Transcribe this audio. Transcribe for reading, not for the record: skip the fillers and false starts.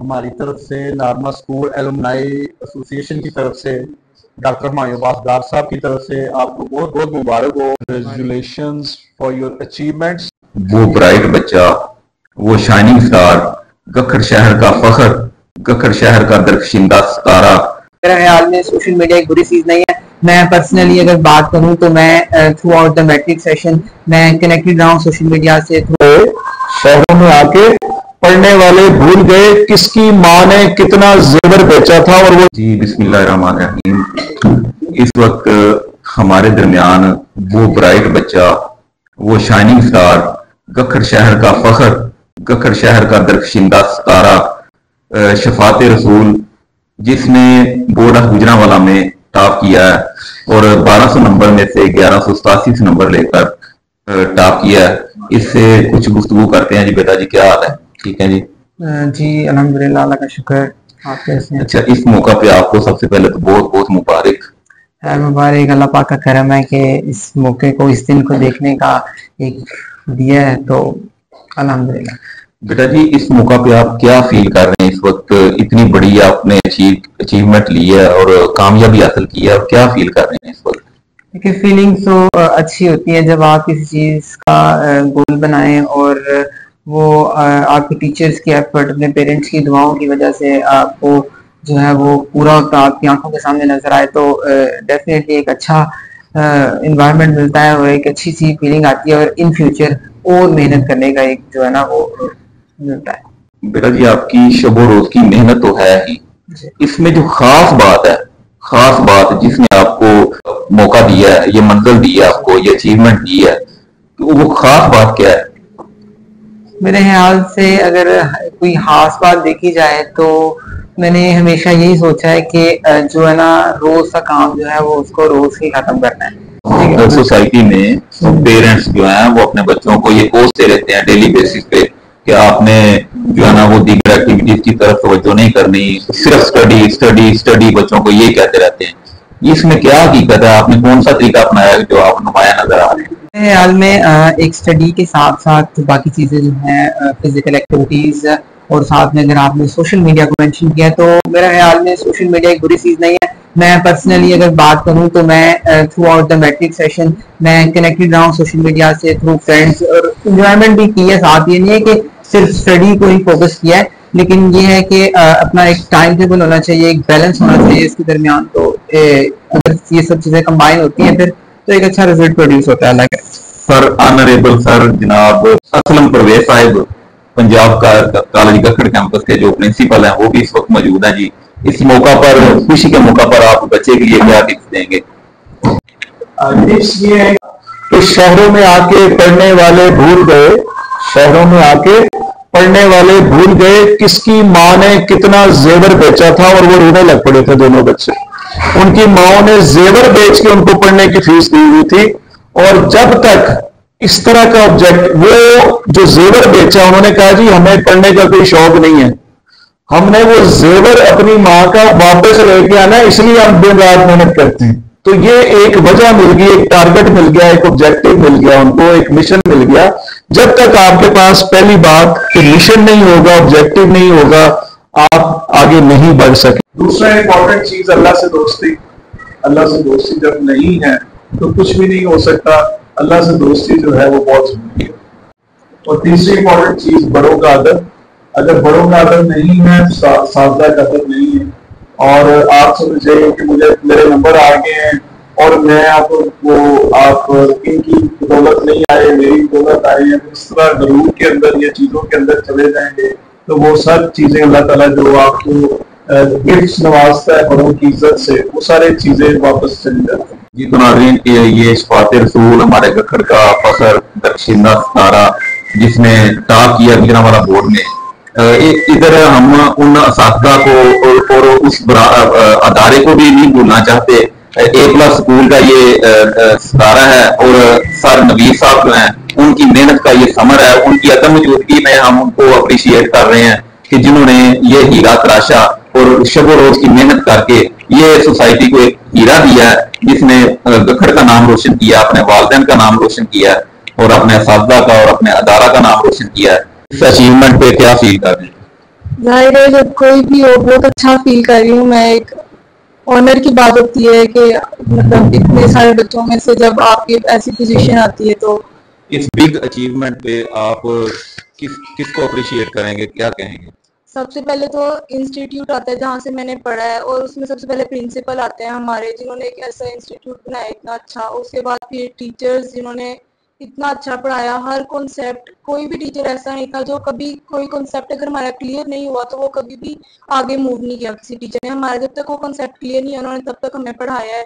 ہماری طرف سے نارما اسکول ایلومنائی ایسوسیشن کی طرف سے ڈاکٹر ہمایوں عباس ڈار صاحب کی طرف سے آپ کو بہت بہت مبارک ہو. Congratulations for your achievements. وہ برائٹ بچہ، وہ شائننگ سٹار، گکھڑ شہر کا فخر، گکھڑ شہر کا درخشندہ ستارہ. میرا خیال میں سوشل میڈیا ایک بری چیز نہیں ہے. میں پرسنلی اگر بات کروں تو میں throughout the matric session میں کنیکٹڈ رہا ہوں سوشل میڈیا سے. شہروں میں آ کے پڑھنے والے بھول گئے کس کی ماں نے کتنا زیور بیچا تھا. اور وہ جی بسم اللہ الرحمن الرحیم. اس وقت ہمارے درمیان وہ برائٹ بچہ، وہ شائننگ سٹار، گکھڑ شہر کا فخر، گکھڑ شہر کا درخشندہ ستارہ، شفاعت رسول، جس نے بورڈ آف گجرانوالہ میں ٹاپ کیا ہے اور 1200 نمبر میں سے 1187 نمبر لے کر ٹاپ کیا ہے. اس سے کچھ گفتگو کرتے ہیں. جی بیٹا جی کیا حال ہے؟ ٹھیک ہے جی؟ جی الحمدللہ، اللہ کا شکر. آپ کیسے ہیں؟ اچھا، اس موقع پہ آپ کو سب سے پہلے تو بہت بہت مبارک. مبارک. اللہ پاک کا کرم ہے کہ اس موقع کو، اس دن کو دیکھنے کا ایک دیا ہے، تو الحمدللہ. بیٹا جی اس موقع پہ آپ کیا فیل کر رہے ہیں اس وقت؟ اتنی بڑی آپ نے اچیومنٹ لی ہے اور کامیابی حاصل کی ہے، اور کیا فیل کر رہے ہیں اس وقت؟ دیکھیے فیلنگ تو اچھی ہوتی ہے جب آپ کسی چیز کا گول بنائیں اور وہ آپ کے ٹیچرز کی ایفرٹ، اپنے پیرنٹس کی دعاؤں کی وجہ سے آپ کو جو ہے وہ پورا آپ کی آنکھوں کے سامنے نظر آئے، تو ڈیفینیٹلی ایک اچھا انوائرمنٹ ملتا ہے اور ایک اچھی سی فیلنگ آتی ہے، اور ان فیوچر اور محنت کرنے کا ایک جو ہے نا وہ ملتا ہے. بیٹا جی آپ کی شب و روز کی محنت تو ہے ہی، اس میں جو خاص بات ہے، خاص بات جس نے آپ کو موقع دیا ہے، یہ منزل دی ہے آپ کو، یہ اچیومنٹ دی ہے، تو وہ خاص بات کیا ہے؟ میرے خیال سے اگر کوئی خاص بات دیکھی جائے تو میں نے ہمیشہ یہی سوچا ہے کہ جو ہے نا روز کا کام جو ہے وہ اس کو روز ہی ختم کرنا ہے. سوسائٹی میں پیرنٹس جو ہیں وہ اپنے بچوں کو یہ کوستے رہتے ہیں ڈیلی بیسس پہ کہ آپ نے جو ہے نا وہ دیگر ایکٹیویٹیز کی طرف توجہ نہیں کرنی، صرف اسٹڈی اسٹڈی اسٹڈی، بچوں کو یہ کہتے رہتے ہیں. اس میں کیا حقیقت ہے؟ آپ نے کون سا طریقہ اپنایا ہے جو آپ نمایاں نظر آ رہے ہیں؟ میرے خیال میں ایک اسٹڈی کے ساتھ ساتھ باقی چیزیں جو ہیں فزیکل ایکٹیویٹیز، اور ساتھ میں اگر آپ نے سوشل میڈیا کو مینشن کیا تو میرے خیال میں سوشل میڈیا ایک بری چیز نہیں ہے. میں پرسنلی اگر بات کروں تو میں throughout the matric session میں کنیکٹڈ رہا ہوں سوشل میڈیا سے تھرو فرینڈس، اور انجوائمنٹ بھی کی ہے. ساتھ یہ نہیں ہے کہ صرف اسٹڈی کو ہی فوکس کیا ہے، لیکن یہ ہے کہ اپنا ایک ٹائم ٹیبل ہونا چاہیے، ایک بیلنس ہونا چاہیے اس کے درمیان. تو اگر یہ سب چیزیں کمبائن ہوتی ہیں پھر تو ایک اچھا رزلٹ پروڈیوس ہوتا ہے. اللہ کا سر آنریبل سر جناب اسلم پرویز صاحب پنجاب کالج گکھڑ کیمپس کے جو پرنسپل ہیں وہ بھی اس وقت موجود ہیں. جی اس موقع پر، خوشی کے موقع پر آپ بچے کے لیے کیا ٹپس دیں گے؟ یہ ہے کہ شہروں میں آ کے پڑھنے والے بھول گئے، شہروں میں آ کے پڑھنے والے بھول گئے کس کی ماں نے کتنا زیور بیچا تھا. اور وہ رونے لگ پڑے تھے دونوں بچے. ان کی ماں نے زیور بیچ کے ان کو پڑھنے کی فیس دی ہوئی تھی، اور جب تک اس طرح کا آبجیکٹ، وہ جو زیور بیچا انہوں نے کہا جی ہمیں پڑھنے کا کوئی شوق نہیں ہے، ہم نے وہ زیور اپنی ماں کا واپس لے کے آنا ہے، اس لیے ہم دن رات محنت کرتے ہیں. تو یہ ایک وجہ مل گئی، ایک ٹارگٹ مل گیا، ایک آبجیکٹو مل گیا ان کو، ایک مشن مل گیا. جب تک آپ کے پاس پہلی بات کہ مشن نہیں ہوگا، آبجیکٹو نہیں ہوگا، آپ آگے نہیں بڑھ سکے. دوسرا امپورٹنٹ چیز اللہ سے دوستی. اللہ سے دوستی جب نہیں ہے تو کچھ بھی نہیں ہو سکتا. اللہ سے دوستی جو ہے وہ بہت ضروری ہے. اور تیسری امپورٹنٹ چیز بڑوں کا ادب. اگر بڑوں کا ادب نہیں ہے تو ساتھیوں کا ادب نہیں ہے. اور آپ سمجھے کہ مجھے میرے نمبر آ گئے ہیں اور میں آپ ان کی بدولت نہیں آئے، میری بدولت آئی ہے، اس طرح غرور کے اندر یا چیزوں کے اندر چلے جائیں گے تو وہ سب چیزیں اللہ تعالیٰ جو آپ کو گفٹس نوازتا ہے بڑوں کی عزت سے، وہ سارے چیزیں واپس چلی جاتی ہیں. جی تو ناظرین کہ یہ شفاعت رسول ہمارے گکھڑ کا فخر، درخشندہ ستارہ، جس نے ٹاپ کیا گجرانوالہ بورڈ میں. ادھر ہم ان اساتذہ کو اور اس ادارے کو بھی نہیں بھولنا چاہتے. A+ اسکول کا یہ ستارہ ہے، اور سر نویر صاحب جو ہیں ان کی محنت کا یہ ثمر ہے. ان کی عدم موجودگی میں ہم ان کو اپریشیٹ کر رہے ہیں کہ جنہوں نے یہ ہیرا تراشا اور شب و روز کی محنت کر کے یہ سوسائٹی کو ایک ہیرا دیا ہے، جس نے گکھڑ کا نام روشن کیا، اپنے والدین کا نام روشن کیا، اور اپنے اساتذہ کا اور اپنے ادارہ کا نام روشن کیا ہے. اس اچیومنٹ پہ کیا فیل کر رہے ہیں؟ ظاہر ہے جب کوئی بھی ہو بہت اچھا فیل کر رہی ہوں میں. ایک آنر کی بات ہوتی ہے کہ مطلب اتنے سارے بچوں میں سے جب آپ کی ایسی پوزیشن آتی ہے تو اس بگ اچیومنٹ پہ آپ کس کو اپریشیٹ کریں گے, کیا کہیں گے؟ سب سے پہلے تو انسٹیٹیوٹ آتا ہے جہاں سے میں نے پڑھا ہے, اور اس میں سب سے پہلے پرنسپل آتے ہیں ہمارے جنہوں نے ایک ایسا انسٹیٹیوٹ بنایا اتنا اچھا. اس کے بعد پھر ٹیچرز جنہوں نے اتنا اچھا پڑھایا, ہر کانسیپٹ. کوئی بھی ٹیچر ایسا نہیں تھا جو کبھی کوئی کانسیپٹ اگر ہمارا کلیئر نہیں ہوا تو وہ کبھی بھی آگے موو نہیں کیا. کسی ٹیچر نے ہمارا جب تک وہ کانسیپٹ کلیئر نہیں ہے انہوں نے تب تک ہمیں پڑھایا ہے.